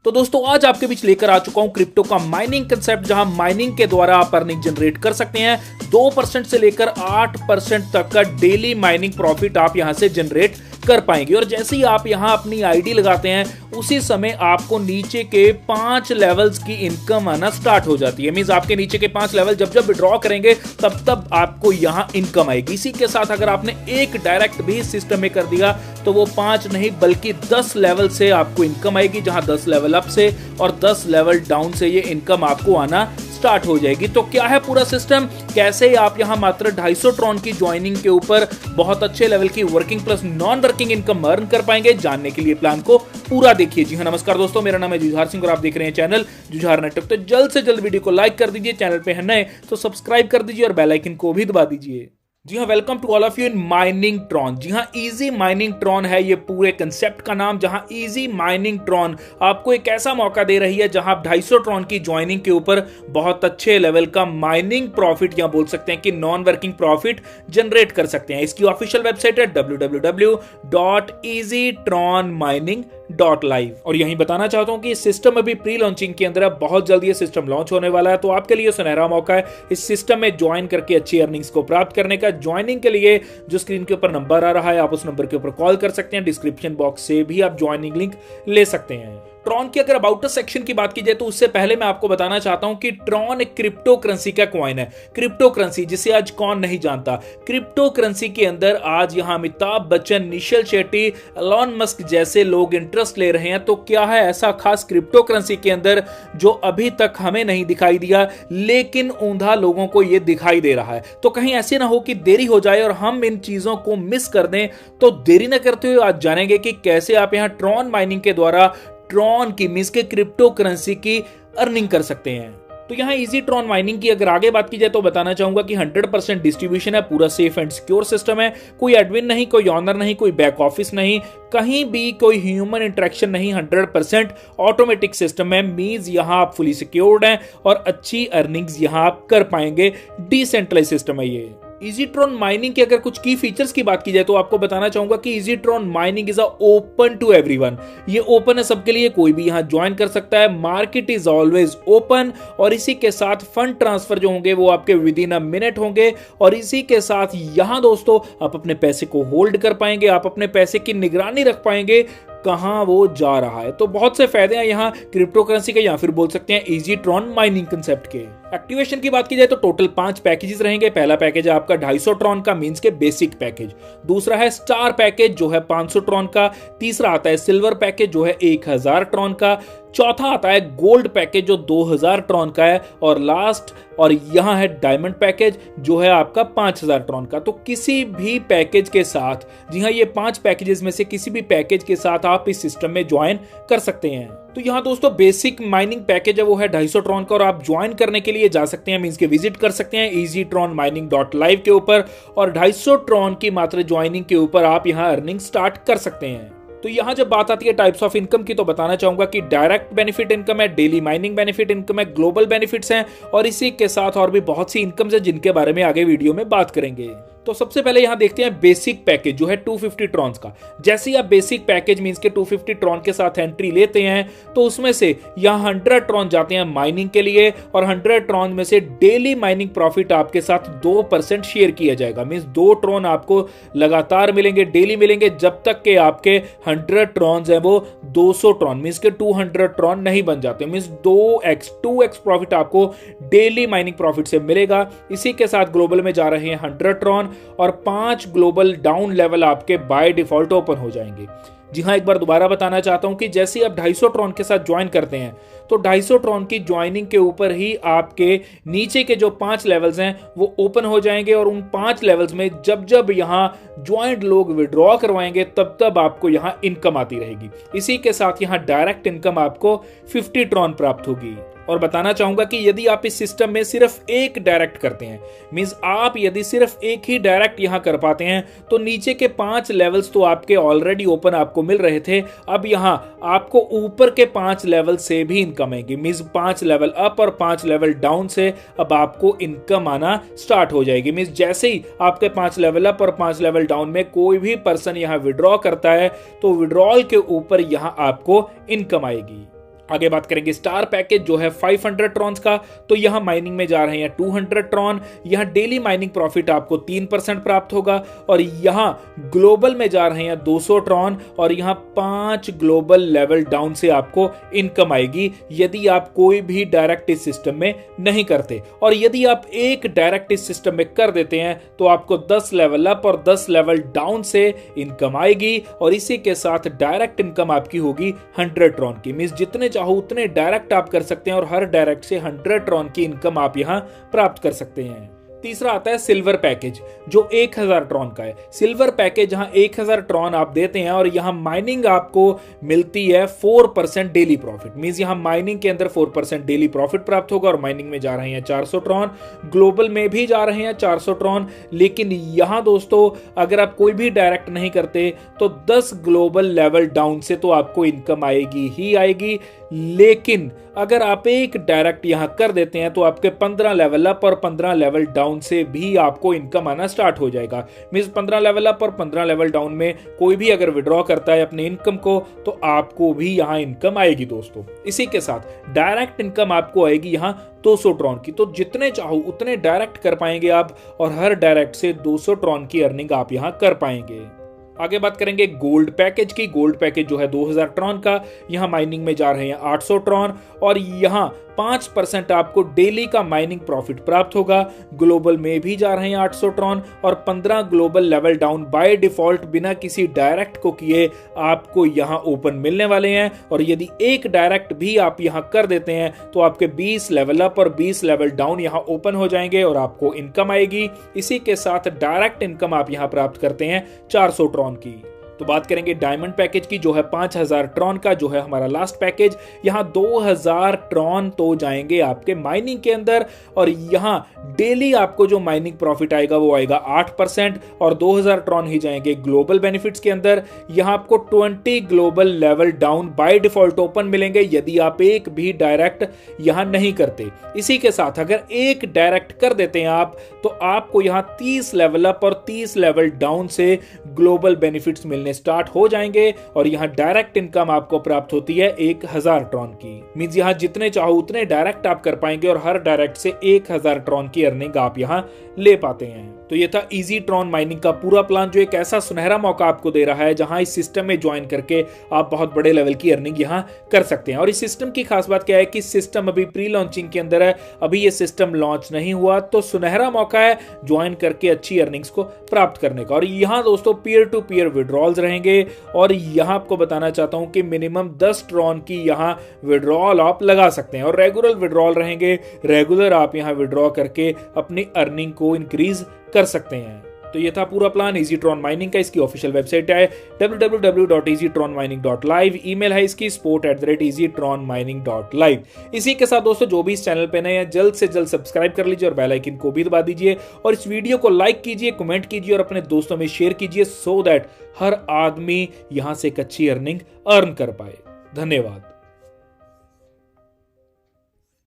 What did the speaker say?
तो दोस्तों आज आपके बीच लेकर आ चुका हूं क्रिप्टो का माइनिंग कंसेप्ट, जहां माइनिंग के द्वारा आप अर्निंग जनरेट कर सकते हैं। 2% से लेकर 8% तक का डेली माइनिंग प्रॉफिट आप यहां से जनरेट कर पाएंगे। और जैसे ही आप यहां अपनी आईडी लगाते हैं उसी समय आपको नीचे के 5 लेवल्स की इनकम आना स्टार्ट हो जाती है। मींस आपके नीचे के 5 लेवल जब जब विड्रॉ करेंगे तब तब आपको यहां इनकम आएगी। इसी के साथ अगर आपने एक डायरेक्ट भी सिस्टम में कर दिया तो वो 5 नहीं बल्कि 10 लेवल से आपको इनकम आएगी, जहां 10 लेवल अप से और 10 लेवल डाउन से ये इनकम आपको आना स्टार्ट हो जाएगी। तो क्या है पूरा सिस्टम, कैसे आप यहां मात्र 250 ट्रॉन की ज्वाइनिंग के ऊपर बहुत अच्छे लेवल की working plus non working income earn कर पाएंगे, जानने के लिए प्लान को पूरा देखिए। जी हां, नमस्कार दोस्तों, मेरा नाम है जुझार सिंह और आप देख रहे हैं चैनल जुझार नेटवर्क। तो जल्द से जल्द वीडियो को लाइक कर दीजिए, चैनल पे है नए तो सब्सक्राइब कर दीजिए और बेल आइकन को भी दबा दीजिए। जी हाँ, welcome to all of you in mining tron. जी हाँ, इजी माइनिंग ट्रॉन है ये पूरे कंसेप्ट का नाम, जहां इजी माइनिंग ट्रॉन आपको एक ऐसा मौका दे रही है जहां आप 250 ट्रॉन की ज्वाइनिंग के ऊपर बहुत अच्छे लेवल का माइनिंग प्रॉफिट या बोल सकते हैं कि नॉन वर्किंग प्रॉफिट जनरेट कर सकते हैं। इसकी ऑफिशियल वेबसाइट है www.easytronmining.live। और यही बताना चाहता हूं कि इस सिस्टम अभी प्री लॉन्चिंग के अंदर है, बहुत जल्दी ये सिस्टम लॉन्च होने वाला है। तो आपके लिए सुनहरा मौका है इस सिस्टम में ज्वाइन करके अच्छी अर्निंग्स को प्राप्त करने का। ज्वाइनिंग के लिए जो स्क्रीन के ऊपर नंबर आ रहा है आप उस नंबर के ऊपर कॉल कर सकते हैं, डिस्क्रिप्शन बॉक्स से भी आप ज्वाइनिंग लिंक ले सकते हैं। ट्रॉन की अगर अबाउट अस सेक्शन की बात की जाए तो उससे पहले मैं आपको बताना चाहता हूं कि ट्रॉन एक क्रिप्टो करेंसी का कॉइन है। क्रिप्टो करेंसी जिसे आज कौन नहीं जानता। क्रिप्टो करेंसी के अंदर आज यहां अमिताभ बच्चन, निखिल शेट्टी, एलॉन मस्क जैसे लोग इंटरेस्ट ले रहे हैं। तो क्या है ऐसा खास क्रिप्टो करेंसी के अंदर जो अभी तक हमें नहीं दिखाई दिया, लेकिन ऊंधा लोगों को यह दिखाई दे रहा है। तो कहीं ऐसे ना हो कि देरी हो जाए और हम इन चीजों को मिस कर दें। तो देरी न करते हुए आज जानेंगे कि कैसे आप यहां ट्रॉन माइनिंग के द्वारा ट्रॉन की मींस के क्रिप्टो करेंसी की अर्निंग कर सकते हैं। तो यहां इजी ट्रॉन माइनिंग की अगर आगे बात की जाए तो बताना चाहूंगा कि 100% डिस्ट्रीब्यूशन है, पूरा सेफ एंड सिक्योर सिस्टम है। कोई एडमिन नहीं, कोई ऑनर नहीं, कोई बैक ऑफिस नहीं, कहीं भी कोई ह्यूमन इंटरेक्शन नहीं। 100% ऑटोमेटिक सिस्टम है। मींस यहां आप फुली सिक्योर्ड हैं और अच्छी अर्निंग्स यहां आप कर पाएंगे। डिसेंट्रलाइज सिस्टम है ये। इजीट्रॉन माइनिंग के अगर कुछ की फीचर्स की बात की जाए तो आपको बताना चाहूंगा कि Easytron mining is open to everyone. ये ओपन है सबके लिए, कोई भी यहां ज्वाइन कर सकता है। मार्केट इज ऑलवेज ओपन और इसी के साथ फंड ट्रांसफर जो होंगे वो आपके विद इन अ मिनट होंगे। और इसी के साथ यहां दोस्तों आप अपने पैसे को होल्ड कर पाएंगे, आप अपने पैसे की निगरानी रख पाएंगे कहां वो जा रहा है। तो बहुत से फायदे हैं यहां क्रिप्टो करेंसी के, या फिर बोल सकते हैं इजीट्रॉन माइनिंग कंसेप्ट के। एक्टिवेशन की बात की जाए तो टोटल 5 पैकेजेस रहेंगे। पहला पैकेज है आपका 250 ट्रॉन का मींस के बेसिक पैकेज। दूसरा है स्टार पैकेज जो है 500 ट्रॉन का। तीसरा आता है सिल्वर पैकेज जो है 1000 ट्रॉन का। चौथा आता है गोल्ड पैकेज जो 2000 ट्रॉन का है। और लास्ट और यहां है डायमंड पैकेज जो है आपका 5000 ट्रॉन का। तो किसी भी पैकेज के साथ, जी हां, ये 5 पैकेजेस में से किसी भी पैकेज के साथ आप इस सिस्टम में ज्वाइन कर सकते हैं। तो यहां दोस्तों बेसिक माइनिंग पैकेज है वो है 250 ट्रॉन का और आप ज्वाइन करने के लिए जा सकते हैं, मींस के विजिट कर सकते हैं easytronmining.live के ऊपर और 250 ट्रॉन की मात्र ज्वाइनिंग के ऊपर आप यहां अर्निंग स्टार्ट कर सकते हैं। तो यहां जब बात आती है टाइप्स ऑफ इनकम की तो बताना चाहूंगा कि डायरेक्ट बेनिफिट इनकम है, डेली माइनिंग बेनिफिट इनकम है, ग्लोबल बेनिफिट्स हैं और इसी के साथ और भी बहुत सी इनकम्स हैं जिनके बारे में आगे वीडियो में बात करेंगे। तो सबसे पहले यहां देखते हैं बेसिक पैकेज जो है 250 ट्रॉन्स का। जैसे ही आप बेसिक पैकेज मींस के 250 ट्रॉन के साथ एंट्री लेते हैं तो उसमें से यहां 100 ट्रॉन जाते हैं माइनिंग के लिए और 100 ट्रॉन में से डेली माइनिंग प्रॉफिट आपके साथ 2% शेयर किया जाएगा। मींस 2 ट्रॉन आपको लगातार मिलेंगे, डेली मिलेंगे, जब तक के आपके 100 ट्रॉन्स हैं वो 200 ट्रॉन मींस के 200 ट्रॉन नहीं बन जाते। मींस 2x प्रॉफिट आपको डेली माइनिंग प्रॉफिट से मिलेगा। इसी के साथ ग्लोबल में जा रहे हैं 100 ट्रॉन और 5 ग्लोबल डाउन लेवल आपके बाय डिफॉल्ट ओपन हो जाएंगे। जी हां, एक बार दोबारा बताना चाहता हूं कि जैसे ही आप 250 ट्रॉन के साथ ज्वाइन करते हैं तो 250 ट्रॉन की ज्वाइनिंग के ऊपर ही आपके नीचे के जो 5 लेवल्स हैं वो ओपन हो जाएंगे और उन 5 लेवल्स में जब जब यहां ज्वाइंट लोग विड्रॉ करवाएंगे तब तब आपको यहां इनकम आती रहेगी। इसी के साथ यहां डायरेक्ट इनकम आपको 50 ट्रॉन प्राप्त होगी। और बताना चाहूंगा कि यदि आप इस सिस्टम में सिर्फ एक डायरेक्ट करते हैं, मींस आप यदि सिर्फ एक ही डायरेक्ट यहां कर पाते हैं तो नीचे के 5 लेवल्स तो आपके ऑलरेडी ओपन आपको मिल रहे थे, अब यहां आपको ऊपर के 5 लेवल से भी इनकम आएगी। मींस 5 लेवल अप और 5 लेवल डाउन से अब आपको इनकम आना स्टार्ट हो जाएगी। मींस जैसे ही आपके 5 लेवल अप और 5 लेवल डाउन में कोई भी पर्सन यहां विड्रॉ करता है तो विड्रॉल के ऊपर यहां आपको इनकम आएगी। आगे बात करेंगे स्टार पैकेज जो है 500 ट्रॉन्स का, तो यहां माइनिंग में जा रहे हैं 200 ट्रॉन। यहां डेली माइनिंग प्रॉफिट आपको 3% प्राप्त होगा। और यहां ग्लोबल में जा रहे हैं 200 ट्रॉन और यहां 5 ग्लोबल लेवल डाउन से आपको इनकम आएगी यदि आप कोई भी डायरेक्ट इस सिस्टम में नहीं करते। और यदि आप एक डायरेक्ट इस सिस्टम में कर देते हैं तो आपको 10 लेवल अप और 10 लेवल डाउन से इनकम आएगी। और इसी के साथ डायरेक्ट इनकम आपकी होगी 100 ट्रॉन की। मींस जितने चाहो उतने डायरेक्ट आप कर सकते हैं और हर डायरेक्ट से 100 ट्रॉन की इनकम आप यहां प्राप्त कर सकते हैं। तीसरा आता है सिल्वर पैकेज जो 1000 ट्रॉन का है। सिल्वर पैकेज जहां 1000 ट्रॉन आप देते हैं और यहां माइनिंग आपको मिलती है 4% डेली प्रॉफिट। मींस यहां माइनिंग के अंदर 4% डेली प्रॉफिट प्राप्त होगा। और माइनिंग में जा रहे हैं 400 ट्रॉन, ग्लोबल में भी जा रहे हैं 400 ट्रॉन। लेकिन यहां दोस्तों अगर आप कोई भी डायरेक्ट नहीं करते तो 10 ग्लोबल लेवल डाउन से तो आपको इनकम आएगी ही आएगी। लेकिन अगर आप एक डायरेक्ट यहां कर देते हैं तो आपके 15 लेवल अप और 15 लेवल डाउन से भी आपको इनकम आना स्टार्ट हो जाएगा। मींस 15 लेवल अप और 15 लेवल डाउन में कोई भी अगर विड्रॉ करता है अपने इनकम को तो आपको भी यहां इनकम आएगी दोस्तों। इसी के साथ डायरेक्ट इनकम आपको आएगी यहां 200 ट्रॉन की। तो जितने चाहो उतने डायरेक्ट कर पाएंगे आप और हर डायरेक्ट से 200 ट्रॉन की अर्निंग आप यहां कर पाएंगे। आगे बात करेंगे गोल्ड पैकेज की। गोल्ड पैकेज जो है 2000 ट्रॉन का, यहां माइनिंग में जा रहे हैं 800 ट्रॉन और यहां 5% आपको डेली का माइनिंग प्रॉफिट प्राप्त होगा। ग्लोबल में भी जा रहे हैं 800 ट्रॉन और 15 global level down by default बिना किसी डायरेक्ट को किए आपको यहां ओपन मिलने वाले हैं। और यदि एक डायरेक्ट भी आप यहां कर देते हैं तो आपके 20 लेवल अप और 20 लेवल डाउन यहां ओपन हो जाएंगे और आपको इनकम आएगी। इसी के साथ डायरेक्ट इनकम आप यहां प्राप्त करते हैं 400 ट्रॉन की। तो बात करेंगे डायमंड पैकेज की जो है 5000 ट्रॉन का, जो है हमारा लास्ट पैकेज। यहां 2000 ट्रॉन तो जाएंगे आपके माइनिंग के अंदर और यहां डेली आपको जो माइनिंग प्रॉफिट आएगा वो आएगा 8% और 2000 ट्रॉन ही जाएंगे ग्लोबल बेनिफिट्स के अंदर। यहां आपको 20 global level down by default open मिलेंगे यदि आप एक भी डायरेक्ट यहां नहीं करते। इसी के साथ अगर एक डायरेक्ट कर देते हैं आप तो आपको यहां 30 लेवल अप और 30 लेवल डाउन से ग्लोबल बेनिफिट्स मिलने स्टार्ट हो जाएंगे और यहां डायरेक्ट इनकम आपको प्राप्त होती है 1000 ट्रॉन की। मींस यहां जितने चाहो उतने डायरेक्ट आप कर पाएंगे और हर डायरेक्ट से 1000 ट्रॉन की अर्निंग आप यहां ले पाते हैं। तो ये था इजी ट्रॉन माइनिंग का पूरा प्लान जो एक ऐसा सुनहरा मौका आपको दे रहा है जहां इस सिस्टम में ज्वाइन करके आप बहुत बड़े लेवल की अर्निंग यहां कर सकते हैं। और इस सिस्टम की खास बात क्या है कि सिस्टम अभी प्री लॉन्चिंग के अंदर है, अभी ये सिस्टम लॉन्च नहीं हुआ, तो सुनहरा मौका है ज्वाइन करके अच्छी अर्निंग्स को प्राप्त करने का। और यहां दोस्तों पीयर टू पीयर विड्रॉल्स रहेंगे और यहां आपको बताना चाहता हूं कि मिनिमम 10 ट्रॉन की यहां विड्रॉल आप लगा सकते हैं और रेगुलर विड्रॉल रहेंगे। रेगुलर आप यहां विड्रॉ करके अपनी अर्निंग को इंक्रीज कर सकते हैं। तो ये था पूरा प्लान EasyTron माइनिंग का। इसकी ऑफिशियल वेबसाइट है www.easytronmining.live। ईमेल है इसकी support@easytronmining.live। इसी के साथ दोस्तों जो भी इस चैनल पे नए हैं जल्द से जल्द सब्सक्राइब कर लीजिए और बेल आइकन को भी दबा दीजिए और इस वीडियो को लाइक कीजिए, कमेंट कीजिए और अपने दोस्तों में शेयर कीजिए सो दैट हर आदमी यहां से एक अच्छी अर्निंग अर्न कर पाए। धन्यवाद।